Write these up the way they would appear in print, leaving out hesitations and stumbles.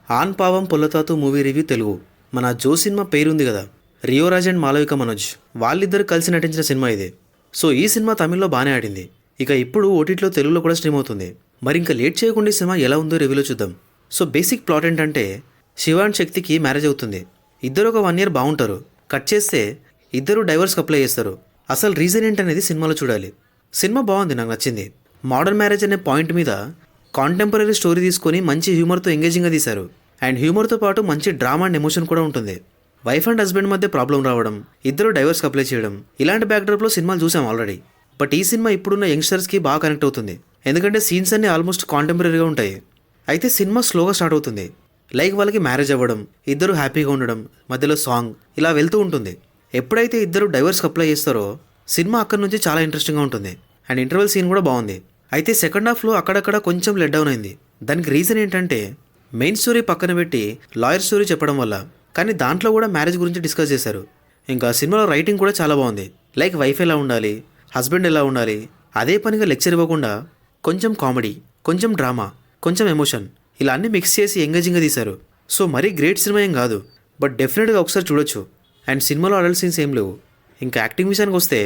On Paavam Pollathathu movie review Telugu. మన Joe cinema పేరుంది కదా, రియోరాజ్ అండ్ మాలవిక మనోజ్ వాళ్ళిద్దరు కలిసి నటించిన సినిమా ఇది. సో ఈ సినిమా తమిళ్లో బాగానే ఆడింది. ఇక ఇప్పుడు ఓటీటీలో తెలుగులో కూడా స్ట్రీమ్ అవుతుంది. మరి ఇంకా లేట్ చేయకుండా ఈ సినిమా ఎలా ఉందో రివ్యూలో చూద్దాం. సో బేసిక్ ప్లాట్ ఏంటంటే, శివ అండ్ శక్తికి మ్యారేజ్ అవుతుంది. ఇద్దరు ఒక 1 year బాగుంటారు. కట్ చేస్తే ఇద్దరు డైవర్స్కి అప్లై చేస్తారు. అసలు రీజన్ ఏంటనేది సినిమాలో చూడాలి. సినిమా బాగుంది, నాకు నచ్చింది. మోడర్న్ మ్యారేజ్ అనే పాయింట్ మీద కాంటెంపరీ స్టోరీ తీసుకొని మంచి హ్యూమర్తో ఎంగేజింగ్గా తీశారు. అండ్ హ్యూమర్తో పాటు మంచి డ్రామా అండ్ ఎమోషన్ కూడా ఉంటుంది. వైఫ్ అండ్ హస్బెండ్ మధ్య ప్రాబ్లం రావడం, ఇద్దరు డైవర్స్కి అప్లై చేయడం, ఇలాంటి బ్యాక్డ్రాప్లో సినిమాలు చూసాం ఆల్రెడీ. బట్ ఈ సినిమా ఇప్పుడున్న యంగ్స్టర్స్కి బాగా కనెక్ట్ అవుతుంది. ఎందుకంటే సీన్స్ అన్నీ ఆల్మోస్ట్ కాంటెంపరీగా ఉంటాయి. అయితే సినిమా స్లోగా స్టార్ట్ అవుతుంది. లైక్ వాళ్ళకి మ్యారేజ్ అవ్వడం, ఇద్దరు హ్యాపీగా ఉండడం, మధ్యలో సాంగ్ ఇలా వెళ్తూ ఉంటుంది. ఎప్పుడైతే ఇద్దరు డైవర్స్కి అప్లై చేస్తారో సినిమా అక్కడి నుంచి చాలా ఇంట్రెస్టింగ్గా ఉంటుంది. అండ్ ఇంటర్వెల్ సీన్ కూడా బాగుంది. అయితే సెకండ్ హాఫ్లో అక్కడక్కడ కొంచెం లెట్ డౌన్ అయింది. దానికి రీజన్ ఏంటంటే, మెయిన్ స్టోరీ పక్కన పెట్టి లాయర్ స్టోరీ చెప్పడం వల్ల. కానీ దాంట్లో కూడా మ్యారేజ్ గురించి డిస్కస్ చేశారు. ఇంకా సినిమాలో రైటింగ్ కూడా చాలా బాగుంది. లైక్ వైఫ్ ఎలా ఉండాలి, హస్బెండ్ ఎలా ఉండాలి, అదే పనిగా లెక్చర్ ఇవ్వకుండా కొంచెం కామెడీ, కొంచెం డ్రామా, కొంచెం ఎమోషన్ ఇలా అన్నీ మిక్స్ చేసి ఎంగేజింగ్గా తీశారు. సో మరీ గ్రేట్ సినిమా ఏం కాదు, బట్ డెఫినెట్గా ఒకసారి చూడొచ్చు. అండ్ సినిమాలో అడల్ట్ సీన్స్ ఏం లేవు. ఇంకా యాక్టింగ్ విషయానికి వస్తే,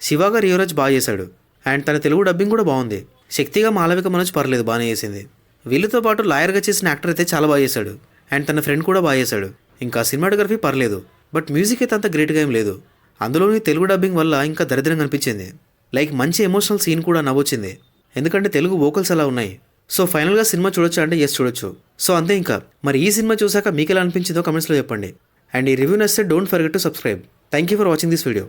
శివగా రియోరాజ్ బాగా చేశాడు. అండ్ తన తెలుగు డబ్బింగ్ కూడా బాగుంది. శక్తిగా మాలవిక మనోజ్ పర్లేదు, బాగానే చేసింది. వీళ్ళతో పాటు లాయర్గా చేసిన యాక్టర్ అయితే చాలా బాగా చేశాడు. అండ్ తన ఫ్రెండ్ కూడా బాగా చేశాడు. ఇంకా సినిమాటోగ్రఫీ పర్లేదు, బట్ మ్యూజిక్ అయితే అంత గ్రేట్గా ఏం లేదు. అందులోని తెలుగు డబ్బింగ్ వల్ల ఇంకా దరిద్రంగా అనిపించింది. లైక్ మంచి ఎమోషనల్ సీన్ కూడా నవ్వొచ్చింది, ఎందుకంటే తెలుగు వోకల్స్ అలా ఉన్నాయి. సో ఫైనల్గా సినిమా చూడొచ్చు అంటే ఎస్ చూడొచ్చు. సో అంతే. ఇంకా మరి ఈ సినిమా చూసాక మీకు ఎలా అనిపించిందో కమెంట్స్లో చెప్పండి. అండ్ ఈ రివ్యూ నచ్చితే don't forget to subscribe. Thank you for watching this video.